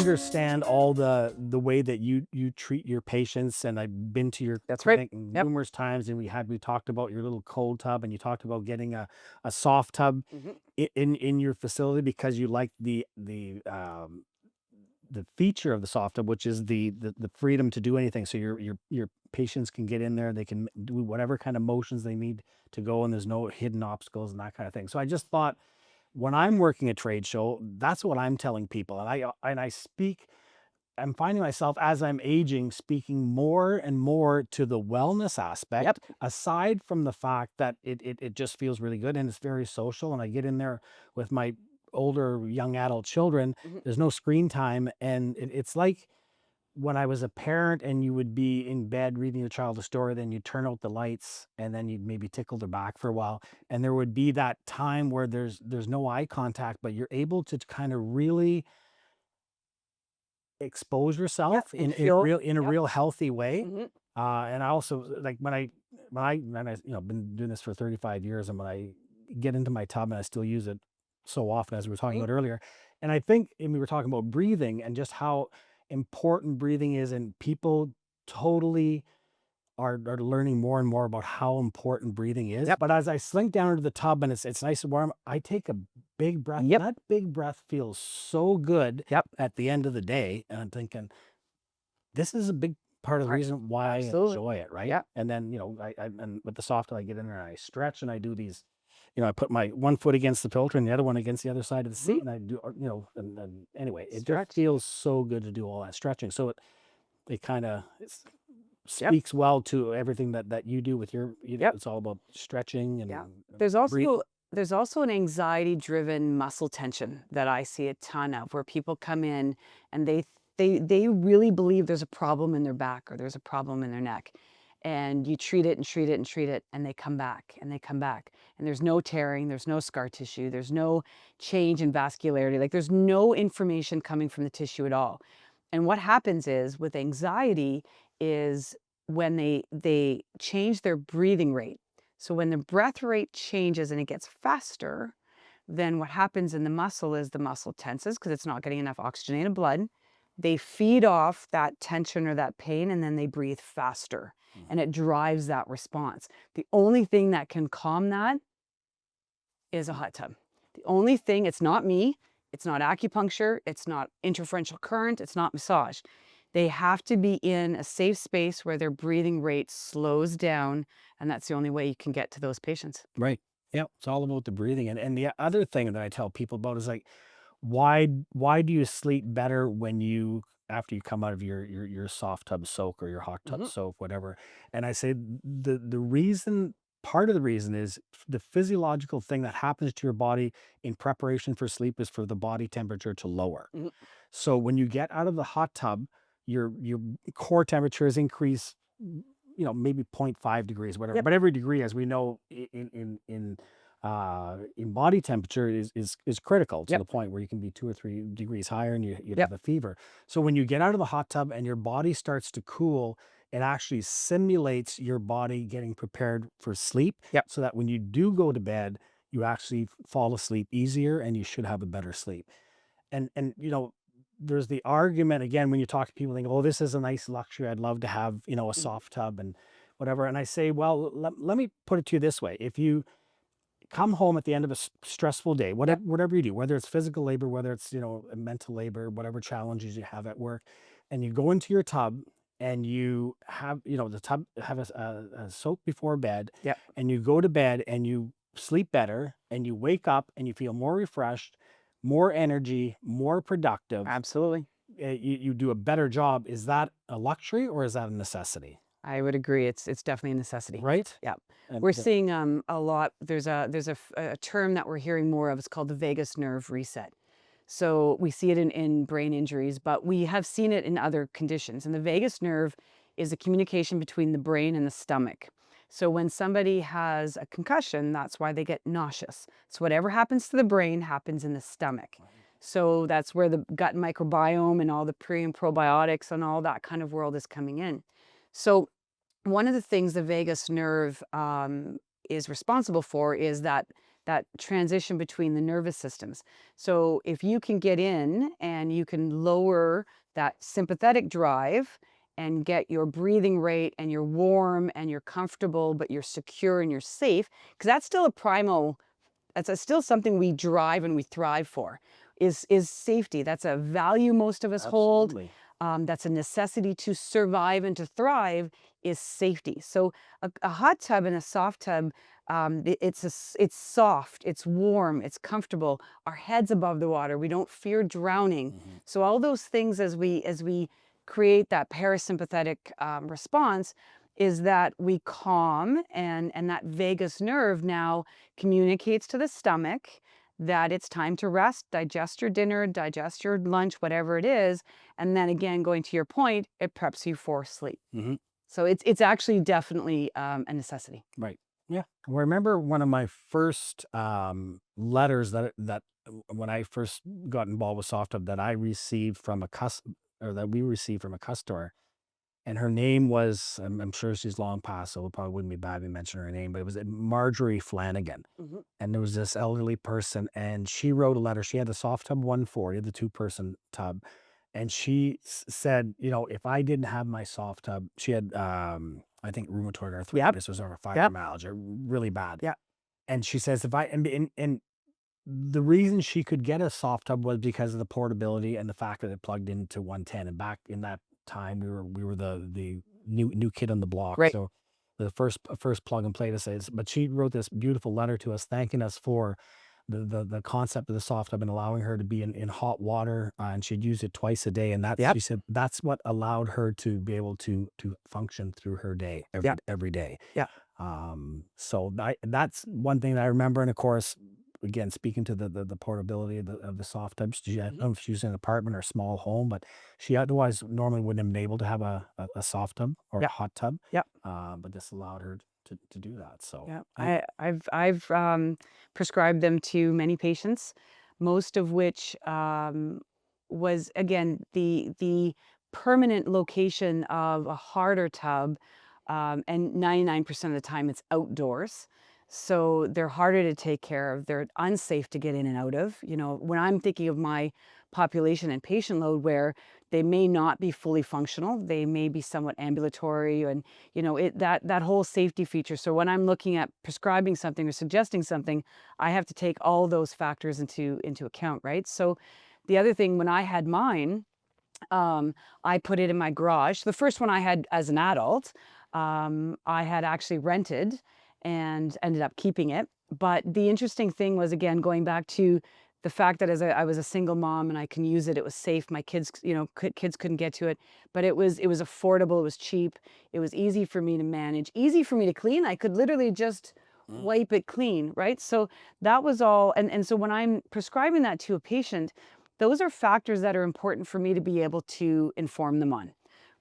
understand all the way that you treat your patients, and I've been to your That's right. clinic Yep. numerous times, and we talked about your little cold tub, and you talked about getting a soft tub Mhm. in your facility because you like the feature of the soft tub, which is the freedom to do anything. So your patients can get in there, they can do whatever kind of motions they need to go, and there's no hidden obstacles and that kind of thing. So I just thought, when I'm working a trade show, that's what I'm telling people. I'm finding myself, as I'm aging, speaking more and more to the wellness Yep. aspect, aside from the fact that it just feels really good and it's very social. And I get in there with my older young adult children. Mhm. There's no screen time. And it's like when I was a parent and you would be in bed reading your child a story, then you'd turn out the lights and then you'd maybe tickle their back for a while. And there would be that time where there's no eye contact, but you're able to kind of really expose Yep. yourself And feel. in a Yep. real healthy way. Mhm. And I also like when I been doing this for 35 years, and when I get into my tub, and I still use it so often, as we were talking Mhm. about earlier. And I think, and we were talking about breathing and just how important breathing is, and people totally are learning more and more about how important breathing is. Yep. But as I slink down into the tub and it's nice and warm, I take a big breath. Yep. That big breath feels so good Yep. at the end of the day. And I'm thinking, this is a big part of the Right. reason why I Absolutely. enjoy it, right? Yep. And then, and with the soft, I get in there and I stretch and I do these, I put my one foot against the filter and the other one against the other side of the Mhm. seat, and I do, and anyway, it just Stretch. feels so good to do all that stretching. So it kind of Yep. speaks well to everything that you do with Yep. it's all about stretching Yeah. and There's breathing. also there's also an anxiety-driven muscle tension that I see a ton of, where people come in and they really believe there's a problem in their back or there's a problem in their neck. And you treat it and treat it and treat it, and they come back and they come back. And there's no tearing, there's no scar tissue, there's no change in vascularity. Like there's no information coming from the tissue at all. And what happens is with anxiety is when they change their breathing rate. So when the breath rate changes and it gets faster, then what happens in the muscle is the muscle tenses because it's not getting enough oxygenated blood. They feed off that tension or that pain, and then they breathe faster, Mhm. and it drives that response. The only thing that can calm that is a hot tub. The only thing, it's not me, it's not acupuncture, it's not interferential current, it's not massage. They have to be in a safe space where their breathing rate slows down, and that's the only way you can get to those patients. Right. Yeah. It's all about the breathing. And the other thing that I tell people about is like, why do you sleep better when after you come out of your soft tub soak or your hot tub Mhm. soak, whatever? And I say the reason, part of the reason is the physiological thing that happens to your body in preparation for sleep is for the body temperature to lower. Mhm. So when you get out of the hot tub, your core temperatures increase, maybe 0.5 degrees, whatever. Yep. But every degree, as we know, in body temperature is critical to Yep. the point where you can be 2 or 3 degrees higher and you'd Yep. have a fever. So when you get out of the hot tub and your body starts to cool, it actually simulates your body getting prepared for sleep, Yep. so that when you do go to bed, you actually fall asleep easier and you should have a better sleep. And there's the argument again when you talk to people, think, oh, this is a nice luxury, I'd love to have, a Mhm. soft tub and whatever. And I say, well, let me put it to you this way. If you come home at the end of a stressful day, Yep. whatever you do, whether it's physical labor, whether it's, mental labor, whatever challenges you have at work, and you go into your tub and you have, the tub have a soak before bed, Yep. and you go to bed and you sleep better and you wake up and you feel more refreshed, more energy, more productive, Absolutely. you do a better job. Is that a luxury or is that a necessity? I would agree. It's definitely a necessity. Right? Yep. And We're seeing a lot. There's a term that we're hearing more of. It's called the vagus nerve reset. So we see it in brain injuries, but we have seen it in other conditions. And the vagus nerve is a communication between the brain and the stomach. So when somebody has a concussion, that's why they get nauseous. So whatever happens to the brain happens in the stomach. So that's where the gut microbiome and all the pre and probiotics and all that kind of world is coming in. So one of the things the vagus nerve is responsible for is that that transition between the nervous systems. So if you can get in and you can lower that sympathetic drive and get your breathing rate and you're warm and you're comfortable, but you're secure and you're safe, because that's still a primal, still something we drive and we thrive for, is safety. That's a value most of us hold. Absolutely. That's a necessity to survive and to thrive, is safety. So a hot tub and a soft tub, it's soft, it's warm, it's comfortable. Our head's above the water. We don't fear drowning. Mhm. So all those things, as we create that parasympathetic response, is that we calm, and that vagus nerve now communicates to the stomach that it's time to rest, digest your dinner, digest your lunch, whatever it is. And then again, going to your point, it preps you for sleep. Mhm. So it's actually definitely a necessity. Right. Yeah. Well, I remember one of my first letters that when I first got involved with Softub that I received from a or that we received from a customer, and her name was I'm sure she's long past, so it probably wouldn't be bad to mention her name, but it was Marjorie Flanagan. Mhm. And there was this elderly person, and she wrote a letter. She had the Softub 140, the 2-person tub, and she said, if I didn't have my soft tub, she had, I think rheumatoid arthritis was over Yep. fibromyalgia, really bad. Yep. And she says, if I, and the reason she could get a soft tub was because of the portability and the fact that it plugged into 110. And back in that time, we were the new kid on the block. Right. So the first plug and play to say, but she wrote this beautiful letter to us thanking us for the concept of the soft tub and allowing her to be in hot water, and she'd use it twice a day. And that, Yep. she said, that's what allowed her to be able to function through her day Yep. every day. Yeah. So that's one thing that I remember. And of course, again, speaking to the portability of the soft tubs, I don't know if she was in an apartment or a small home, but she otherwise normally wouldn't have been able to have a soft tub or a Yep. hot tub. Yep. But this allowed her to do that. So Yeah, I've prescribed them to many patients, most of which was again the permanent location of a harder tub, and 99% of the time it's outdoors, so they're harder to take care of. They're unsafe to get in and out of. When I'm thinking of my population and patient load, where they may not be fully functional, they may be somewhat ambulatory, and that whole safety feature. So when I'm looking at prescribing something or suggesting something, I have to take all those factors into account, right? So the other thing, when I had mine, I put it in my garage. The first one I had as an adult, I had actually rented and ended up keeping it. But the interesting thing was, again, going back to the fact that I was a single mom and I can use it. It was safe. My kids, kids couldn't get to it, but it was affordable. It was cheap. It was easy for me to manage, easy for me to clean. I could literally just Mm. wipe it clean, right? So that was all. And so when I'm prescribing that to a patient, those are factors that are important for me to be able to inform them on,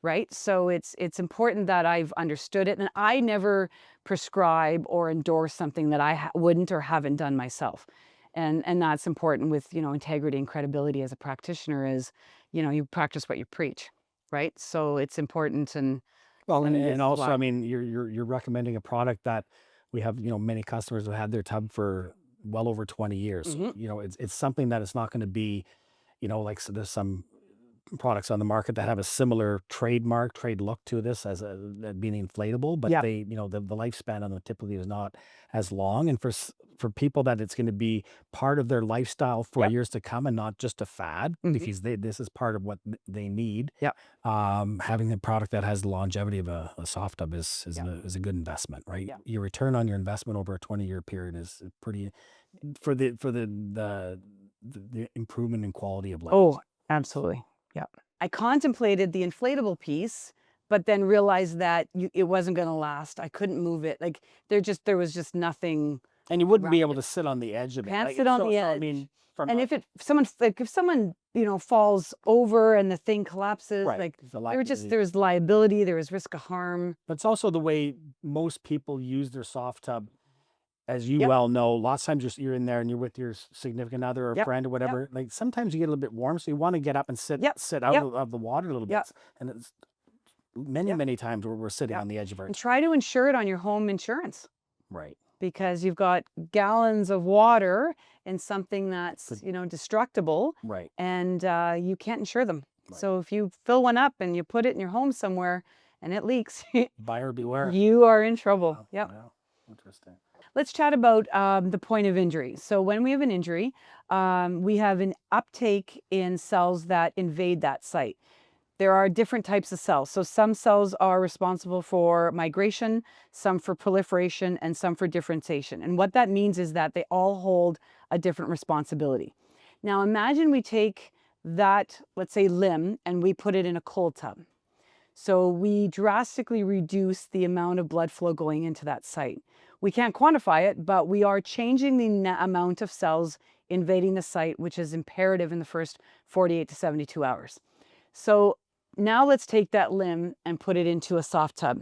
right? So it's important that I've understood it, and I never prescribe or endorse something that I wouldn't or haven't done myself. And that's important with, integrity and credibility as a practitioner, is, you practice what you preach, right? So it's important. Well, and, And this and is also, why. I mean, you're recommending a product that we have, many customers have had their tub for well over 20 years. So, Mhm. it's something that it's not going to be, like, so there's some products on the market that have a similar trade look to this as being inflatable, but Yeah. they, the lifespan on them typically is not as long. And for people that it's going to be part of their lifestyle for Yep. years to come and not just a fad, Mhm. because this is part of what they need. Yep. Having a product that has the longevity of a soft tub Yep. is a good investment, right? Yep. Your return on your investment over a 20-year period is pretty for the improvement in quality of life. Oh, absolutely. Yeah. I contemplated the inflatable piece, but then realized that it wasn't going to last. I couldn't move it. Like, there was just nothing And you wouldn't around be able it. to sit on the edge of it. Can't Like, sit on the so I edge. mean, from And if someone, falls over and the thing collapses, right, like, the li there was liability, there was risk of harm. but it's also the way most people use their soft tub, as you Yep. well know. Lots of times you're in there and you're with your significant other or Yep. friend or Yep. whatever. Like, sometimes you get a little bit warm, so you want to get up and Yep. sit out Yep. of the water a little bit. Yep. And it's many, Yep. many times where we're sitting Yep. on the edge of our And try to insure it on your home insurance. right. because you've got gallons of water in something that's, destructible, Right. and you can't insure them. Right. So if you fill one up and you put it in your home somewhere and it leaks, Buyer beware. you are in trouble. Wow. Yep. Wow. Interesting. Let's chat about the point of injury. So when we have an injury, we have an uptake in cells that invade that site. There are different types of cells. So some cells are responsible for migration, some for proliferation, and some for differentiation. And what that means is that they all hold a different responsibility. Now imagine we take that, let's say, limb, and we put it in a cold tub. So we drastically reduce the amount of blood flow going into that site. We can't quantify it, but we are changing the amount of cells invading the site, which is imperative in the first 48 to 72 hours. So now let's take that limb and put it into a soft tub.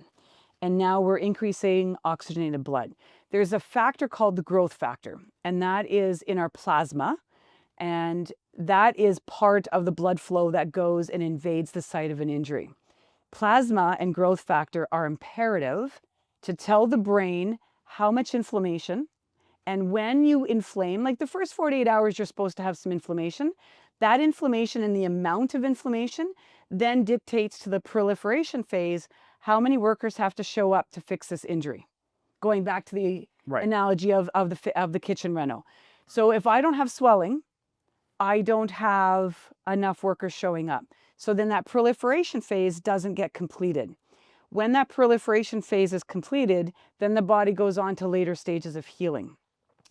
And now we're increasing oxygenated blood. There's a factor called the growth factor, and that is in our plasma. And that is part of the blood flow that goes and invades the site of an injury. Plasma and growth factor are imperative to tell the brain how much inflammation, and when you inflame, like the first 48 hours, you're supposed to have some inflammation. That inflammation and the amount of inflammation then dictates to the proliferation phase how many workers have to show up to fix this injury. Going back to the analogy of the kitchen reno. So if I don't have swelling, I don't have enough workers showing up. So then that proliferation phase doesn't get completed. When that proliferation phase is completed, then the body goes on to later stages of healing.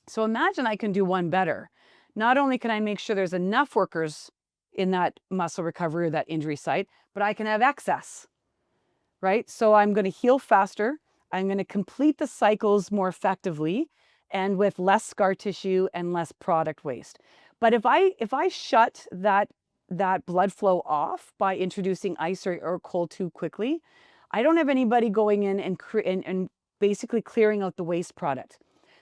So imagine I can do one better. Not only can I make sure there's enough workers in that muscle recovery or that injury site, but I can have excess, right? So I'm going to heal faster. I'm going to complete the cycles more effectively and with less scar tissue and less product waste. But if I shut that blood flow off by introducing ice or cold too quickly, I don't have anybody going in and basically clearing out the waste product.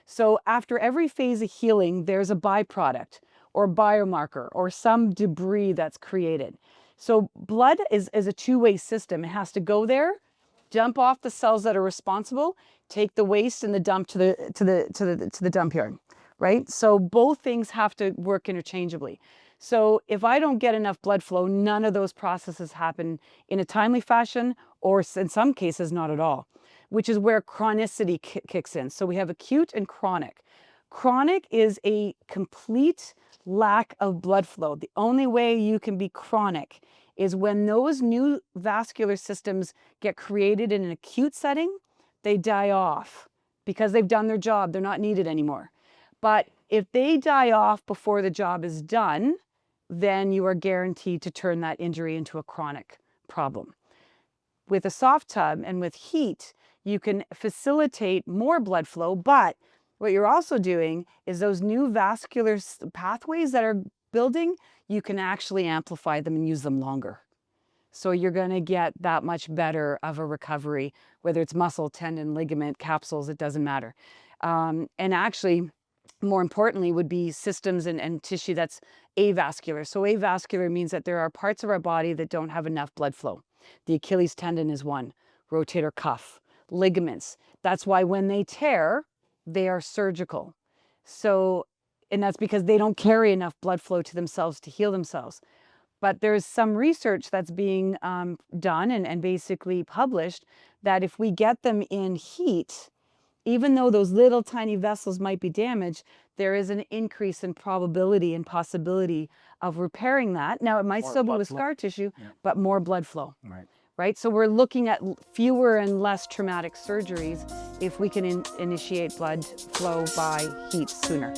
So after every phase of healing, there's a byproduct or biomarker or some debris that's created. So blood is a two-way system. It has to go there, dump off the cells that are responsible, take the waste and the dump to the dump yard, right? So both things have to work interchangeably. So if I don't get enough blood flow, none of those processes happen in a timely fashion, or in some cases, not at all, which is where chronicity kicks in. So we have acute and chronic. Chronic is a complete lack of blood flow. The only way you can be chronic is when those new vascular systems get created in an acute setting, they die off because they've done their job. They're not needed anymore. But if they die off before the job is done, then you are guaranteed to turn that injury into a chronic problem. With a soft tub and with heat, you can facilitate more blood flow, but what you're also doing is those new vascular pathways that are building, you can actually amplify them and use them longer. So you're going to get that much better of a recovery, whether it's muscle, tendon, ligament, capsules, it doesn't matter. And actually, more importantly, would be systems and tissue that's avascular. So avascular means that there are parts of our body that don't have enough blood flow. The Achilles tendon is one, rotator cuff, ligaments. That's why when they tear, they are surgical. So, and that's because they don't carry enough blood flow to themselves to heal themselves. But there's some research that's being done and basically published that if we get them in heat, even though those little tiny vessels might be damaged, there is an increase in probability and possibility of repairing that. Now, it might still be with scar tissue, but more blood flow. Right? So we're looking at fewer and less traumatic surgeries if we can initiate blood flow by heat sooner.